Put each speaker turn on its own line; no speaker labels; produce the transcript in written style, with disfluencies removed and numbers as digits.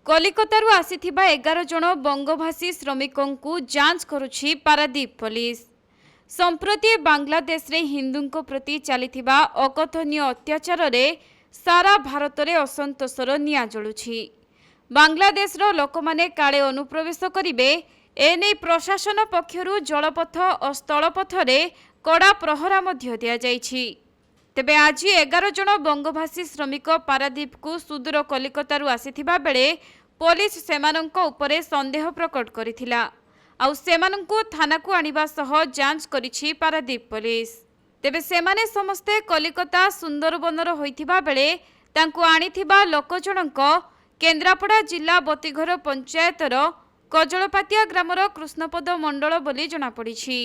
कलिकतारू आसीथिबा 11 जन बंगभाषी श्रमिकों जांच करुछि पारादीप पुलिस। संप्रति बांग्लादेश रे हिंदुंको प्रति चलिथिबा अकथनीय अत्याचार रे सारा भारत रे असंतोषर निया जळुछि। बांग्लादेश रो लोकमाने काळे अनुप्रवेश करिवे एने प्रशासन पक्षरु जलपथ और स्थलपथ रे कड़ा प्रहरा मध्य दिया जाइछि। तेबे आज 11 जन बंगभाषी श्रमिक पारादीप को सुदूर कलिकतारू आसीथिबा बेले पुलिस सेमानंको उपरे संदेह प्रकट करिथिला आउ सेमानंको थाना को आनिबा सह जांच करिछि पारादीप पुलिस। तेबे सेमाने समस्ते कलिकता सुंदरबनर होइथिबा बेले तांको आनिथिबा लोकजणक केन्द्रापड़ा जिला बतीघर पंचायतर कजलपातिया ग्रामर कृष्णपद मंडल बोली जଣା पड़िछि।